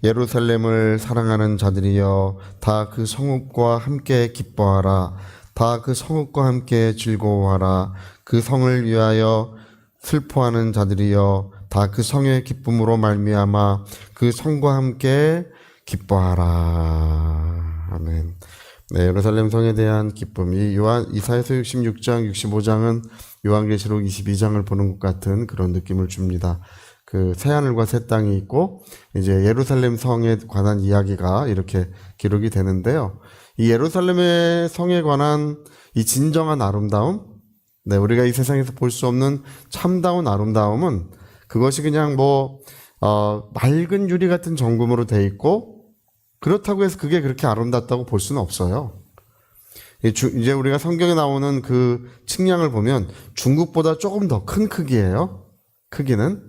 예루살렘을 사랑하는 자들이여 다 그 성읍과 함께 기뻐하라. 다 그 성읍과 함께 즐거워하라. 그 성을 위하여 슬퍼하는 자들이여 다 그 성의 기쁨으로 말미암아 그 성과 함께 기뻐하라. 아멘. 네, 예루살렘 성에 대한 기쁨이 이사야서 66장, 65장은 요한계시록 22장을 보는 것 같은 그런 느낌을 줍니다. 그 새하늘과 새 땅이 있고 이제 예루살렘 성에 관한 이야기가 이렇게 기록이 되는데요. 이 예루살렘의 성에 관한 이 진정한 아름다움, 네, 우리가 이 세상에서 볼 수 없는 참다운 아름다움은 그것이 그냥 맑은 유리 같은 정금으로 돼 있고 그렇다고 해서 그게 그렇게 아름답다고 볼 수는 없어요. 이제 우리가 성경에 나오는 그 측량을 보면 중국보다 조금 더 큰 크기예요. 크기는.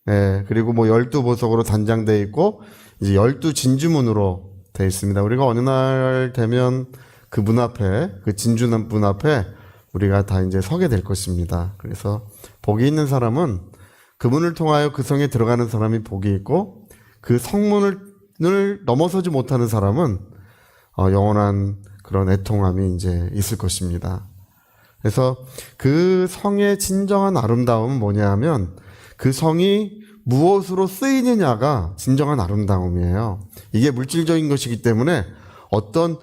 예, 그리고 12보석으로 단장되어 있고 이제 12진주문으로 되어 있습니다. 우리가 어느 날 되면 그 문 앞에, 그 진주 문 앞에 우리가 다 이제 서게 될 것입니다. 그래서 복이 있는 사람은 그 문을 통하여 그 성에 들어가는 사람이 복이 있고 그 성문을 넘어서지 못하는 사람은 영원한 그런 애통함이 이제 있을 것입니다. 그래서 그 성의 진정한 아름다움은 뭐냐 하면 그 성이 무엇으로 쓰이느냐가 진정한 아름다움이에요. 이게 물질적인 것이기 때문에 어떤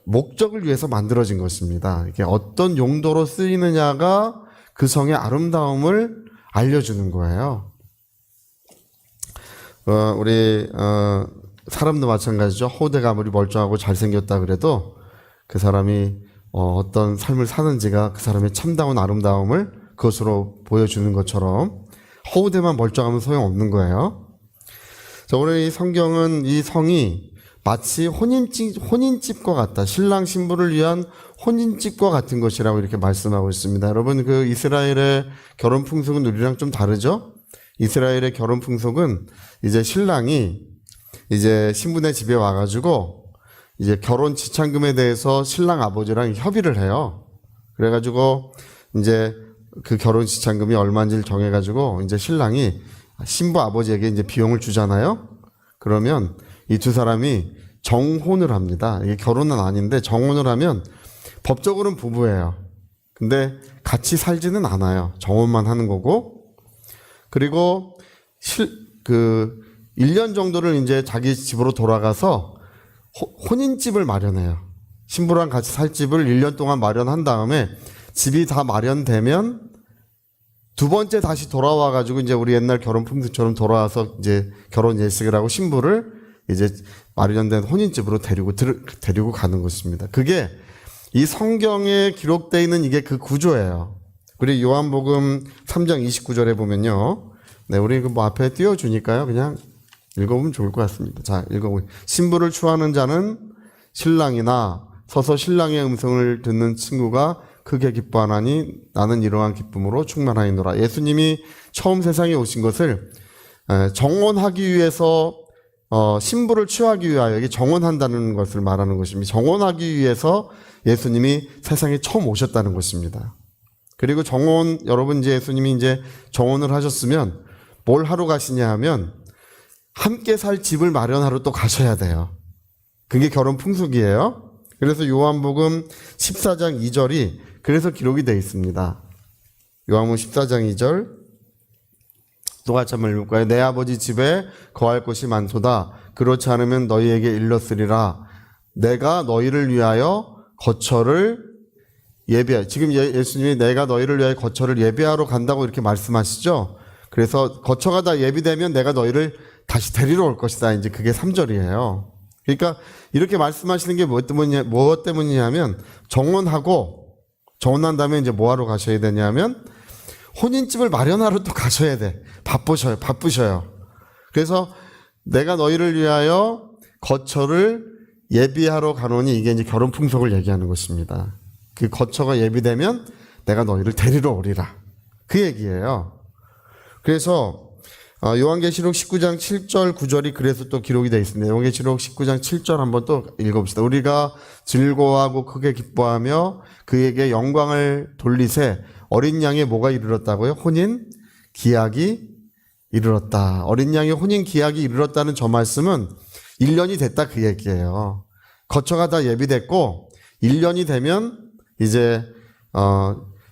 목적을 위해서 만들어진 것입니다. 이게 어떤 용도로 쓰이느냐가 그 성의 아름다움을 알려주는 거예요. 우리 사람도 마찬가지죠. 호되가 아무리 멀쩡하고 잘생겼다 그래도 그 사람이 어떤 삶을 사는지가 그 사람의 참다운 아름다움을 그것으로 보여주는 것처럼 허우대만 멀쩡하면 소용없는 거예요. 자, 오늘 이 성경은 이 성이 마치 혼인집과 같다. 신랑 신부를 위한 혼인집과 같은 것이라고 이렇게 말씀하고 있습니다. 여러분, 그 이스라엘의 결혼 풍속은 우리랑 좀 다르죠? 이스라엘의 결혼 풍속은 이제 신랑이 이제 신부네 집에 와가지고 이제 결혼 지참금에 대해서 신랑 아버지랑 협의를 해요. 그래가지고 이제 그 결혼 지참금이 얼마인지를 정해가지고 이제 신랑이 신부 아버지에게 이제 비용을 주잖아요. 그러면 이 두 사람이 정혼을 합니다. 이게 결혼은 아닌데 정혼을 하면 법적으로는 부부예요. 근데 같이 살지는 않아요. 정혼만 하는 거고. 그리고 1년 정도를 이제 자기 집으로 돌아가서 혼인집을 마련해요. 신부랑 같이 살 집을 1년 동안 마련한 다음에 집이 다 마련되면 두 번째 다시 돌아와가지고 이제 우리 옛날 결혼 풍습처럼 돌아와서 이제 결혼 예식을 하고 신부를 이제 마련된 혼인집으로 데리고 가는 것입니다. 그게 이 성경에 기록되어 있는 이게 그 구조예요. 우리 요한복음 3장 29절에 보면요. 네, 우리 그 앞에 띄워주니까요. 그냥 읽어보면 좋을 것 같습니다. 자, 읽어보면. 신부를 추하는 자는 신랑이나 서서 신랑의 음성을 듣는 친구가 크게 기뻐하나니 나는 이러한 기쁨으로 충만하이노라. 예수님이 처음 세상에 오신 것을 정혼하기 위해서 신부를 취하기 위하여 이게 정혼한다는 것을 말하는 것입니다. 정혼하기 위해서 예수님이 세상에 처음 오셨다는 것입니다. 그리고 여러분 이제 예수님이 이제 정혼을 하셨으면 뭘 하러 가시냐 하면 함께 살 집을 마련하러 또 가셔야 돼요. 그게 결혼 풍속이에요. 그래서 요한복음 14장 2절이 그래서 기록이 되어 있습니다. 요한복음 14장 2절 또 같이 한번 읽을까요? 내 아버지 집에 거할 곳이 많도다. 그렇지 않으면 너희에게 일렀으리라. 내가 너희를 위하여 거처를 예비하. 지금 예수님이 내가 너희를 위하여 거처를 예비하러 간다고 이렇게 말씀하시죠. 그래서 거처가 다 예비되면 내가 너희를 다시 데리러 올 것이다. 이제 그게 3절이에요. 그러니까 이렇게 말씀하시는 게 무엇 때문이냐면 정혼한 다음에 이제 뭐 하러 가셔야 되냐면 혼인집을 마련하러 또 가셔야 돼. 바쁘셔요. 그래서 내가 너희를 위하여 거처를 예비하러 가노니 이게 이제 결혼 풍속을 얘기하는 것입니다. 그 거처가 예비되면 내가 너희를 데리러 오리라. 그 얘기예요. 그래서 요한계시록 19장 7절 9절이 그래서 또 기록이 되어 있습니다. 요한계시록 19장 7절 한번 또 읽어봅시다. 우리가 즐거워하고 크게 기뻐하며 그에게 영광을 돌리세. 어린 양의 뭐가 이르렀다고요? 혼인 기약이 이르렀다. 어린 양의 혼인 기약이 이르렀다는 저 말씀은 1년이 됐다 그 얘기예요. 거처가 다 예비됐고 1년이 되면 이제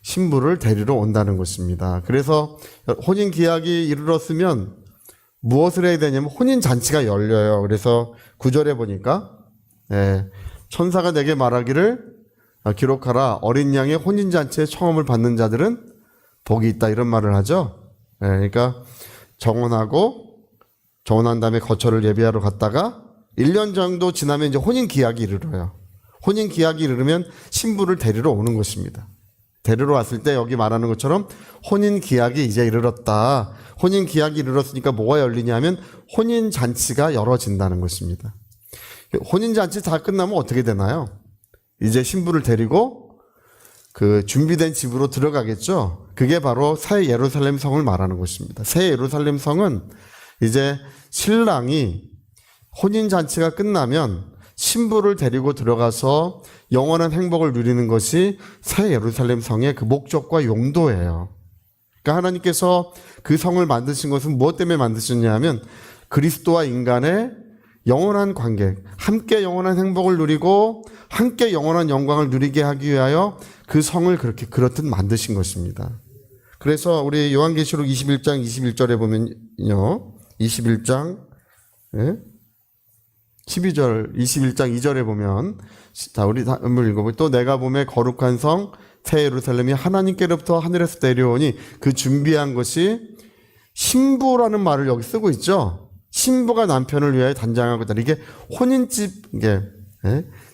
신부를 데리러 온다는 것입니다. 그래서 혼인 기약이 이르렀으면 무엇을 해야 되냐면 혼인 잔치가 열려요. 그래서 9절에 보니까 천사가 내게 말하기를 기록하라. 어린 양의 혼인 잔치에 청함을 받는 자들은 복이 있다 이런 말을 하죠. 그러니까 정혼한 다음에 거처를 예비하러 갔다가 1년 정도 지나면 이제 혼인 기약이 이르러요. 혼인 기약이 이르면 신부를 데리러 오는 것입니다. 데리러 왔을 때 여기 말하는 것처럼 혼인 기약이 이제 이르렀다. 혼인 기약이 이르렀으니까 뭐가 열리냐면 혼인 잔치가 열어진다는 것입니다. 혼인 잔치 다 끝나면 어떻게 되나요? 이제 신부를 데리고 그 준비된 집으로 들어가겠죠. 그게 바로 새 예루살렘 성을 말하는 것입니다. 새 예루살렘 성은 이제 신랑이 혼인 잔치가 끝나면 신부를 데리고 들어가서 영원한 행복을 누리는 것이 새 예루살렘 성의 그 목적과 용도예요. 그러니까 하나님께서 그 성을 만드신 것은 무엇 때문에 만드셨냐면 그리스도와 인간의 영원한 관계, 함께 영원한 행복을 누리고 함께 영원한 영광을 누리게 하기 위하여 그 성을 그렇듯 만드신 것입니다. 그래서 우리 요한계시록 21장 21절에 보면요. 21장 12절 21장 2절에 보면 우리 한번 읽어보면 또 내가 보매 거룩한 성 새 예루살렘이 하나님께로부터 하늘에서 내려오니 그 준비한 것이 신부라는 말을 여기 쓰고 있죠. 신부가 남편을 위하여 단장한 거다. 이게 혼인집, 이게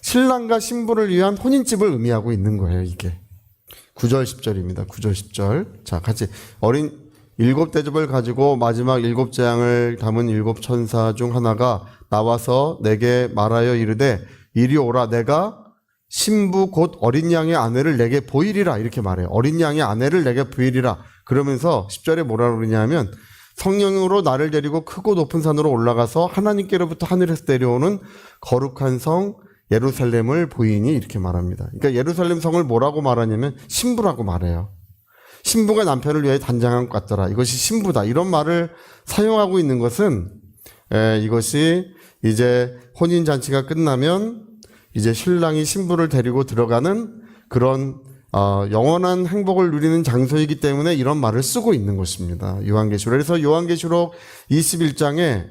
신랑과 신부를 위한 혼인집을 의미하고 있는 거예요. 이게 9절 10절입니다. 9절 10절. 자, 같이 어린 7대접을 가지고 마지막 7재앙을 담은 7천사 중 하나가 나와서 내게 말하여 이르되 이리 오라. 내가 신부 곧 어린 양의 아내를 내게 보이리라. 이렇게 말해요. 어린 양의 아내를 내게 보이리라. 그러면서 10절에 뭐라 그러냐면 성령으로 나를 데리고 크고 높은 산으로 올라가서 하나님께로부터 하늘에서 내려오는 거룩한 성 예루살렘을 보이니 이렇게 말합니다. 그러니까 예루살렘 성을 뭐라고 말하냐면 신부라고 말해요. 신부가 남편을 위해 단장한 것 같더라. 이것이 신부다. 이런 말을 사용하고 있는 것은 이것이 이제 혼인잔치가 끝나면 이제 신랑이 신부를 데리고 들어가는 그런 영원한 행복을 누리는 장소이기 때문에 이런 말을 쓰고 있는 것입니다. 요한계시록. 그래서 요한계시록 21장에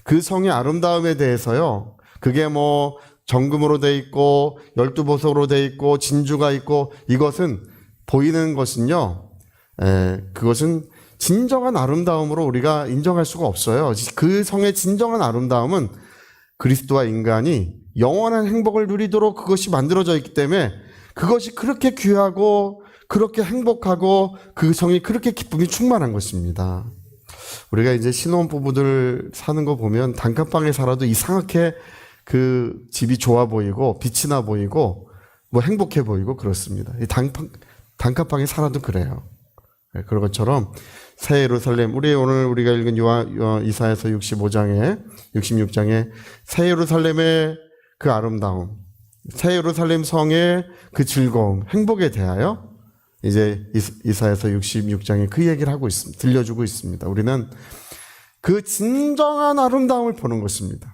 그 성의 아름다움에 대해서요. 그게 뭐 정금으로 돼 있고 12보석으로 돼 있고 진주가 있고 이것은 보이는 것은요. 그것은 진정한 아름다움으로 우리가 인정할 수가 없어요. 그 성의 진정한 아름다움은 그리스도와 인간이 영원한 행복을 누리도록 그것이 만들어져 있기 때문에 그것이 그렇게 귀하고 그렇게 행복하고 그 성이 그렇게 기쁨이 충만한 것입니다. 우리가 이제 신혼부부들 사는 거 보면 단칸방에 살아도 이상하게 그 집이 좋아 보이고 빛이 나 보이고 뭐 행복해 보이고 그렇습니다. 단칸방에 살아도 그래요. 그런 것처럼 새 예루살렘, 오늘 우리가 읽은 이사야서 66장에 새 예루살렘의 그 아름다움, 새 예루살렘 성의 그 즐거움, 행복에 대하여 이제 이사야서 66장에 그 얘기를 하고 있습니다. 들려주고 있습니다. 우리는 그 진정한 아름다움을 보는 것입니다.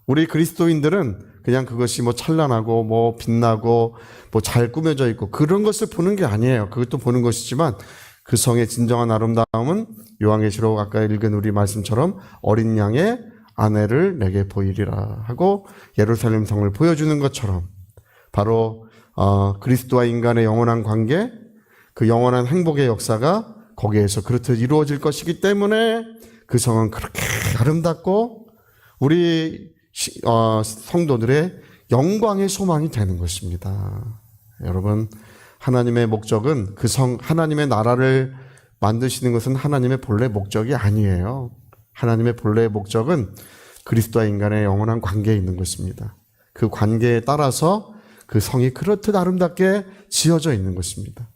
우리 그리스도인들은 그냥 그것이 뭐 찬란하고 뭐 빛나고 뭐 잘 꾸며져 있고 그런 것을 보는 게 아니에요. 그것도 보는 것이지만 그 성의 진정한 아름다움은 요한계시록 아까 읽은 우리 말씀처럼 어린 양의 아내를 내게 보이리라 하고 예루살렘 성을 보여주는 것처럼 바로 그리스도와 인간의 영원한 관계, 그 영원한 행복의 역사가 거기에서 그렇듯 이루어질 것이기 때문에 그 성은 그렇게 아름답고 우리 성도들의 영광의 소망이 되는 것입니다. 여러분, 하나님의 목적은 그 하나님의 나라를 만드시는 것은 하나님의 본래 목적이 아니에요. 하나님의 본래의 목적은 그리스도와 인간의 영원한 관계에 있는 것입니다. 그 관계에 따라서 그 성이 그렇듯 아름답게 지어져 있는 것입니다.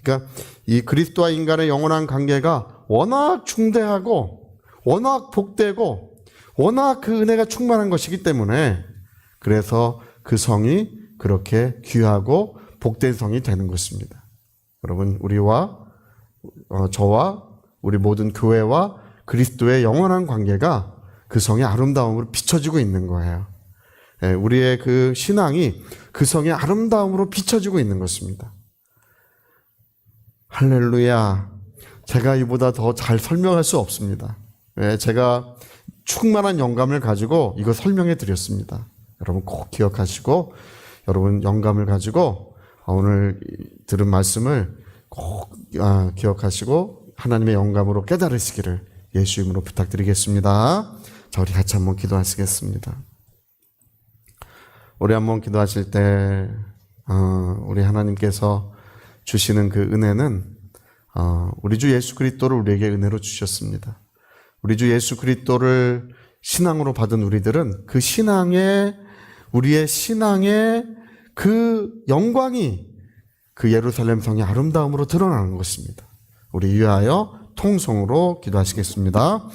그러니까 이 그리스도와 인간의 영원한 관계가 워낙 중대하고 워낙 복되고 워낙 그 은혜가 충만한 것이기 때문에 그래서 그 성이 그렇게 귀하고 복된 성이 되는 것입니다. 여러분, 우리와 저와 우리 모든 교회와 그리스도의 영원한 관계가 그 성의 아름다움으로 비춰지고 있는 거예요. 우리의 그 신앙이 그 성의 아름다움으로 비춰지고 있는 것입니다. 할렐루야. 제가 이보다 더 잘 설명할 수 없습니다. 제가 충만한 영감을 가지고 이거 설명해 드렸습니다. 여러분 꼭 기억하시고, 여러분 영감을 가지고 오늘 들은 말씀을 꼭 기억하시고 하나님의 영감으로 깨달으시기를 예수 이름으로 부탁드리겠습니다. 자, 우리 같이 한번 기도하시겠습니다. 우리 한번 기도하실 때 우리 하나님께서 주시는 그 은혜는 우리 주 예수 그리스도를 우리에게 은혜로 주셨습니다. 우리 주 예수 그리스도를 신앙으로 받은 우리들은 그 우리의 신앙의 그 영광이 그 예루살렘 성의 아름다움으로 드러나는 것입니다. 우리 위하여 통성으로 기도하시겠습니다.